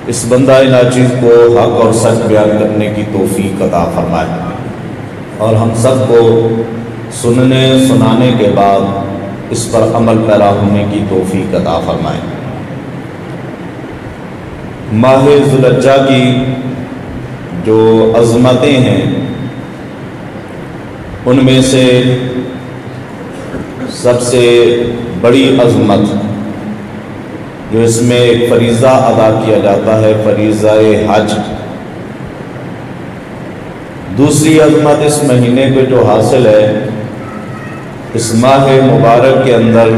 اس بندہ ناچیز کو حق اور سچ بیان کرنے کی توفیق عطا فرمائے، اور ہم سب کو سننے سنانے کے بعد اس پر عمل پیرا ہونے کی توفیق عطا فرمائے۔ ماہ ذو الحجہ کی جو عظمتیں ہیں ان میں سے سب سے بڑی عظمت جو اس میں ایک فریضہ ادا کیا جاتا ہے، فریضہ حج۔ دوسری عظمت اس مہینے کو جو حاصل ہے، اس ماہ مبارک کے اندر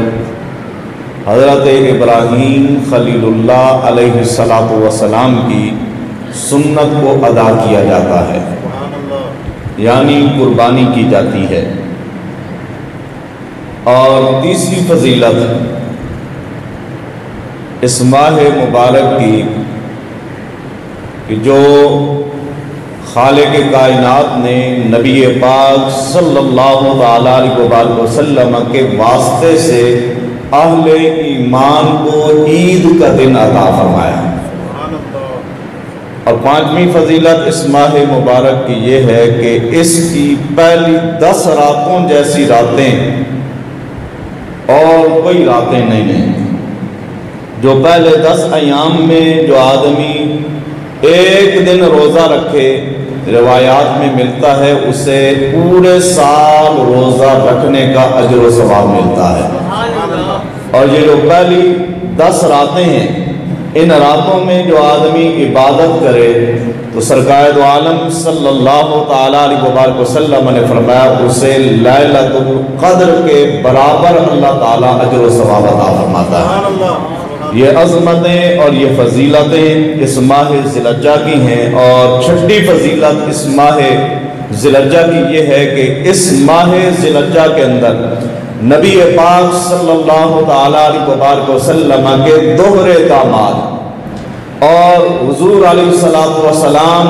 حضرت ابراہیم خلیل اللہ علیہ السلام کی سنت کو ادا کیا جاتا ہے، یعنی قربانی کی جاتی ہے۔ اور تیسری فضیلت اس ماہ مبارک کی کہ جو خالق کائنات نے نبی پاک صلی اللہ علیہ وسلم کے واسطے سے اہل ایمان کو عید کا دن عطا فرمایا۔ اور پانچویں فضیلت اس ماہ مبارک کی یہ ہے کہ اس کی پہلی 10 راتوں جیسی راتیں اور کوئی راتیں نہیں ہیں۔ جو پہلے 10 ایام میں جو آدمی ایک دن روزہ رکھے، روایات میں ملتا ہے اسے پورے سال روزہ رکھنے کا اجر و ثواب ملتا ہے۔ اور یہ جو پہلی 10 راتیں ہیں، ان راتوں میں جو آدمی عبادت کرے تو سرکار دو عالم صلی اللہ تعالیٰ علیہ وسلم نے فرمایا اسے لیلۃ القدر کے برابر اللہ تعالیٰ اجر و ثواب عطا فرماتا ہے۔ یہ عظمتیں اور یہ فضیلتیں اس ماہ ذی الحجہ کی ہیں۔ اور چھٹی فضیلت اس ماہ ذی الحجہ کی یہ ہے کہ اس ماہ ذی الحجہ کے اندر نبی پاک صلی اللہ تعالیٰ علیہ وسلم کے دوہرے داماد اور حضور علیہ السلام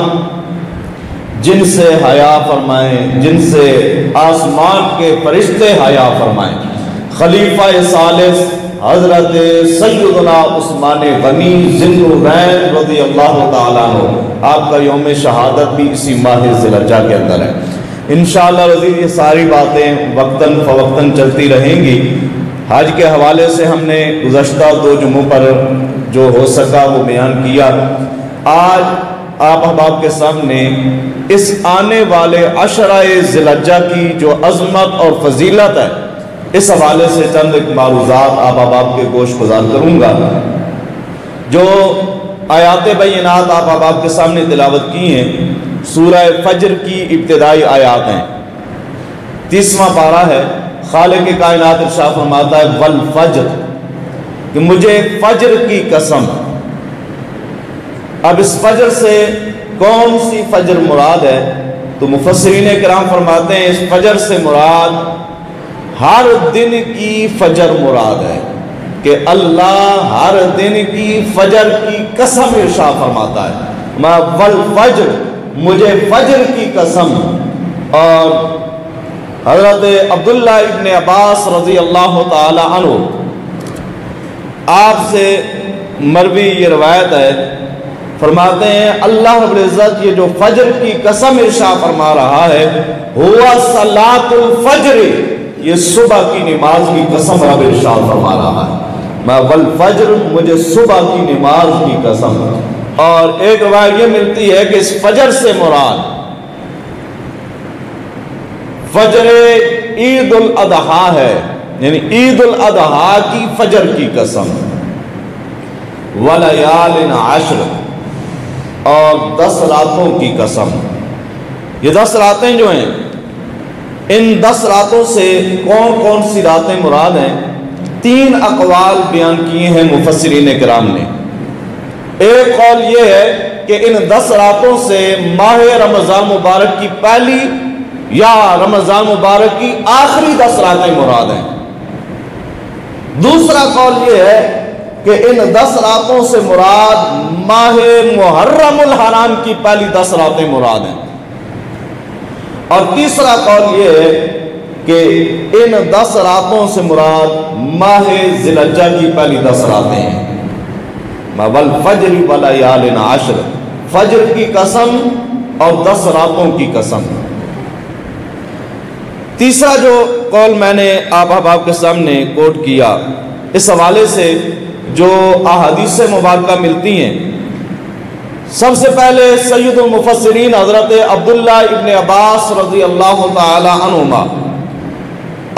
جن سے حیا فرمائیں، جن سے آسمان کے فرشتے حیا فرمائیں، خلیفہ ثالث حضرت سیدنا عثمان غنی ذی النورین رضی اللہ تعالیٰ عنہ، آپ کا یوم شہادت بھی اسی ماہ ذی الحجہ کے اندر ہے۔ انشاءاللہ عزیز یہ ساری باتیں وقتاً فوقتاً چلتی رہیں گی۔ حج کے حوالے سے ہم نے گزشتہ 2 جمعوں پر جو ہو سکا وہ بیان کیا۔ آج آپ احباب کے سامنے اس آنے والے عشرہ ذی الحجہ کی جو عظمت اور فضیلت ہے، اس حوالے سے چند ایک معروضات آپ احباب کے گوش گزار کروں گا۔ جو آیات بینات آپ احباب کے سامنے تلاوت کی ہیں، سورہ فجر کی ابتدائی آیات ہیں۔ 30واں پارہ ہے۔ خالق کائنات ارشاد فرماتا ہے والفجر، کہ مجھے فجر کی قسم۔ اب اس فجر سے کون سی فجر مراد ہے؟ تو مفسرین کرام فرماتے ہیں اس فجر سے مراد ہر دن کی فجر مراد ہے، کہ اللہ ہر دن کی فجر کی قسم ارشاد فرماتا ہے ما والفجر، مجھے فجر کی قسم۔ اور حضرت عبداللہ ابن عباس رضی اللہ تعالی عنہ آپ سے مروی یہ روایت ہے، فرماتے ہیں اللہ رب العزت یہ جو فجر کی قسم ارشاد فرما رہا ہے ہوا صلاۃ الفجر، یہ صبح کی نماز کی قسم رب ارشاد فرما رہا ہے، ما والفجر، مجھے صبح کی نماز کی قسم۔ اور ایک روایت یہ ملتی ہے کہ اس فجر سے مراد فجر عید الاضحیٰ ہے، یعنی عید الاضحیٰ کی فجر کی قسم۔ وَلَيَالٍ عَشْرٍ، اور 10 راتوں کی قسم۔ یہ 10 راتیں جو ہیں، ان 10 راتوں سے کون کون سی راتیں مراد ہیں؟ 3 اقوال بیان کیے ہیں مفسرین کرام نے۔ ایک قول یہ ہے کہ ان 10 راتوں سے ماہ رمضان مبارک کی پہلی یا رمضان مبارک کی آخری 10 راتیں مراد ہیں۔ دوسرا قول یہ ہے کہ ان 10 راتوں سے مراد ماہ محرم الحرام کی پہلی 10 راتیں مراد ہیں۔ اور تیسرا قول یہ ہے کہ ان 10 راتوں سے مراد ماہ ذی الحجہ کی پہلی 10 راتیں ہیں۔ والفجر ولیال عشر، فجر کی قسم اور 10 راتوں کی قسم۔ تیسرا جو قول میں نے آپ کے سامنے کوٹ کیا، اس حوالے سے جو احادیث مبارکہ ملتی ہیں، سب سے پہلے سید المفسرین حضرت عبداللہ ابن عباس رضی اللہ تعالی عنہما،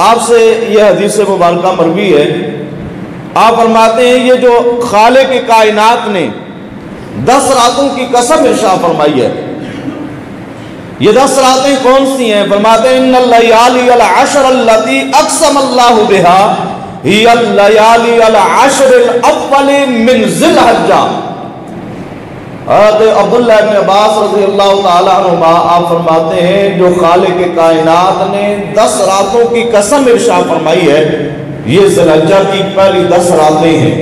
آپ سے یہ حدیث مبارکہ مروی ہے۔ آپ فرماتے ہیں یہ جو خالق کائنات نے 10 راتوں کی قسم ارشاد فرمائی ہے، یہ 10 راتیں کون سی ہیں؟ فرماتے ہیں ان اللیالی العشر التي اقسم اللہ بها ہی اللیالی العشر الاول من ذی الحجہ۔ حضرت عبداللہ ابن عباس رضی اللہ تعالیٰ عنہما آپ فرماتے ہیں جو خالق کائنات نے 10 راتوں کی قسم ارشاد فرمائی ہے، یہ ذی الحجہ کی پہلی 10 راتیں ہیں۔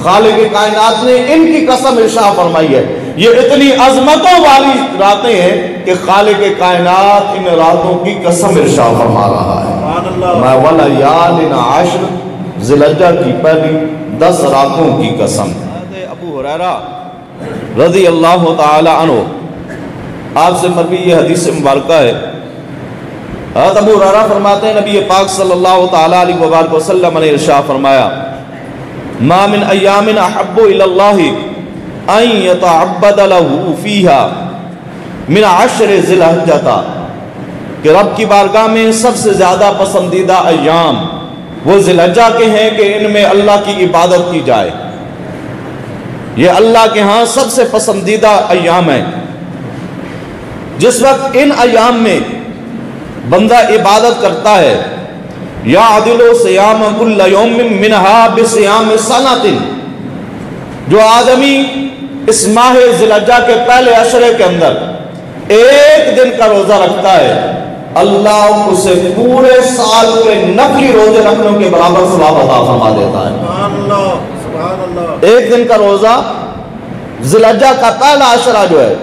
خالق کائنات نے ان کی قسم ارشاد فرمائی ہے، یہ اتنی عظمتوں والی راتیں ہیں کہ خالق کائنات ان راتوں کی قسم ارشاد فرما رہا ہے۔ ولیال عشر، ذی الحجہ کی پہلی 10 راتوں کی قسم۔ ابو ہریرہ رضی اللہ تعالی عنہ آپ سے مروی یہ حدیث مبارکہ ہے۔ حضرت ابو ہریرہ فرماتے ہیں نبی پاک صلی اللہ تعالی علیہ وآلہ وسلم نے ارشاد فرمایا ما من ایام احب الی اللہ ان یتعبد له فیہا من 10 ذی الحجہ، کہ رب کی بارگاہ میں سب سے زیادہ پسندیدہ ایام وہ ذی الحجہ کے ہیں کہ ان میں اللہ کی عبادت کی جائے۔ یہ اللہ کے ہاں سب سے پسندیدہ ایام ہیں۔ جس وقت ان ایام میں بندہ عبادت کرتا ہے، یعدل صیام کل یوم منہا بصیام سنۃ، جو آدمی اس ماہ ذی الحجہ کے پہلے عشرے کے اندر ایک دن کا روزہ رکھتا ہے، اللہ اسے پورے سال کے نفلی روزے رکھنے کے برابر ثواب عطا فرما دیتا ہے۔ ایک دن کا روزہ ذی الحجہ کا پہلا عشرہ جو ہے،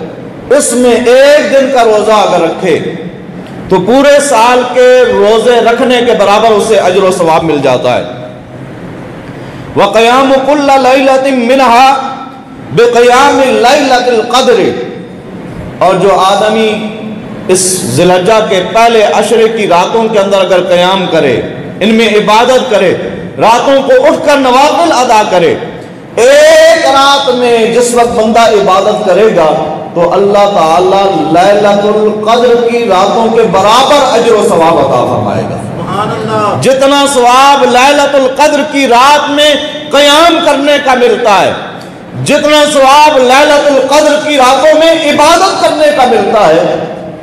اس میں ایک دن کا روزہ اگر رکھے تو پورے سال کے روزے رکھنے کے برابر اسے اجر و ثواب مل جاتا ہے۔ وَقِيَامُ كُلَّ لَيْلَةٍ مِّنْهَا بِقِيَامِ لَيْلَةِ الْقَدْرِ، اور جو آدمی اس ذی الحجہ کے پہلے عشرے کی راتوں کے اندر اگر قیام کرے، ان میں عبادت کرے، راتوں کو اٹھ کر نوافل ادا کرے، ایک رات میں جس وقت بندہ عبادت کرے گا تو اللہ تعالیٰ لیلۃ القدر کی راتوں کے برابر اجر و ثواب عطا فرمائے گا۔ جتنا ثواب لیلۃ القدر کی رات میں قیام کرنے کا ملتا ہے، جتنا ثواب لیلۃ القدر کی راتوں میں عبادت کرنے کا ملتا ہے،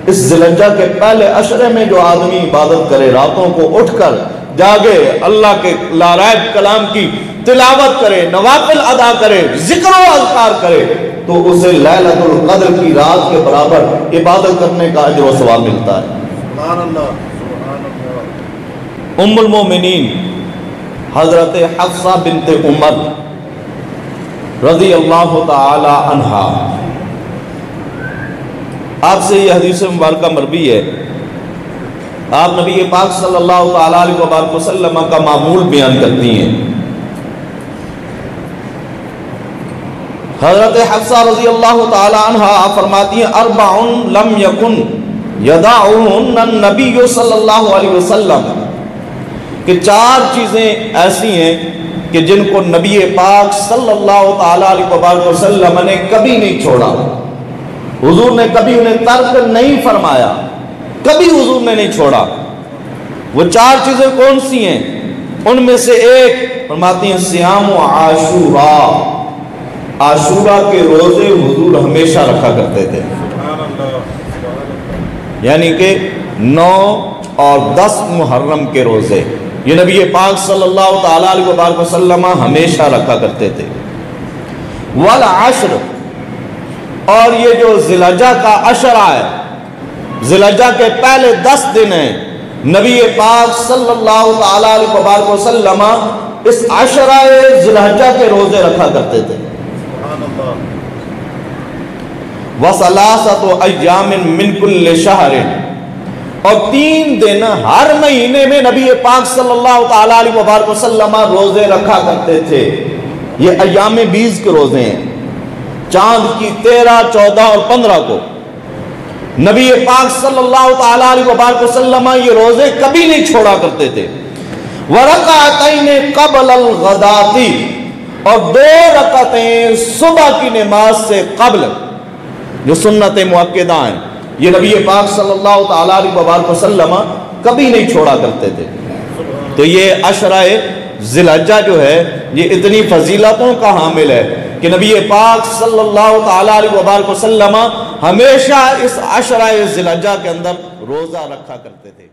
اس ذی الحجہ کے پہلے عشرے میں جو آدمی عبادت کرے، راتوں کو اٹھ کر جاگے، اللہ کے لاریب کلام کی تلاوت کرے، نوافل ادا کرے، ذکر و اذکار کرے، تو اسے لیلۃ القدر کی رات کے برابر عبادت کرنے کا اجر و ثواب ملتا ہے۔ سبحان اللہ، سبحان اللہ۔ ام المومنین حضرت حفصہ بنت عمر رضی اللہ تعالی عنہا، آپ سے یہ حدیث مبارکہ مروی ہے۔ آپ نبی پاک صلی اللہ تعالی علیہ وآلہ وسلم کا معمول بیان کرتی ہیں۔ حضرت حفصہ رضی اللہ تعالی عنہ آپ فرماتی ہیں اربع لم یکن یدعہن النبی صلی اللہ علیہ وسلم، کہ 4 چیزیں ایسی ہیں کہ جن کو نبی پاک صلی اللہ تعالی علیہ وآلہ وسلم نے کبھی نہیں چھوڑا، حضور نے کبھی انہیں ترک نہیں فرمایا، کبھی حضور نے نہیں چھوڑا۔ وہ 4 چیزیں کون سی ہیں؟ ان میں سے ایک فرماتی ہیں صیام عاشوراء، عاشوراء کے روزے حضور ہمیشہ رکھا کرتے تھے، یعنی کہ 9 اور 10 محرم کے روزے یہ نبی پاک صلی اللہ تعالی علیہ وآلہ وسلم ہمیشہ رکھا کرتے تھے۔ والعشر، اور یہ جو ذی الحجہ کا عشرہ ہے، ذی الحجہ کے پہلے 10 دن ہیں، نبی پاک صلی اللہ تعالی علیہ وآلہ وسلم اس عشرہ ذی الحجہ کے روزے رکھا کرتے تھے۔ وَثَلَاثَةُ أَيَّامٍ مِّن كُلِّ شَهْرٍ، اور 3 دن ہر مہینے میں نبی پاک صلی اللہ تعالی علیہ وآلہ وسلم روزے رکھا کرتے تھے۔ یہ ایام بیز کے روزے ہیں، چاند کی 13، 14 اور 15 کو نبی پاک صلی اللہ تعالیٰ علیہ وبارک وسلم یہ روزے کبھی نہیں چھوڑا کرتے تھے۔ وَرَكَعَتَيْنِ قَبْلَ الْغَدَاةِ، اور 2 رکعتیں صبح کی نماز سے قبل جو سنت مؤکدہ ہیں، یہ نبی پاک صلی اللہ تعالیٰ علیہ وبارک وسلم کبھی نہیں چھوڑا کرتے تھے۔ تو یہ عشرہ ذی الحجہ جو ہے یہ اتنی فضیلتوں کا حامل ہے کہ نبی پاک صلی اللہ تعالیٰ علیہ وبارک وسلم ہمیشہ اس عشرہ ذی الحجہ کے اندر روزہ رکھا کرتے تھے۔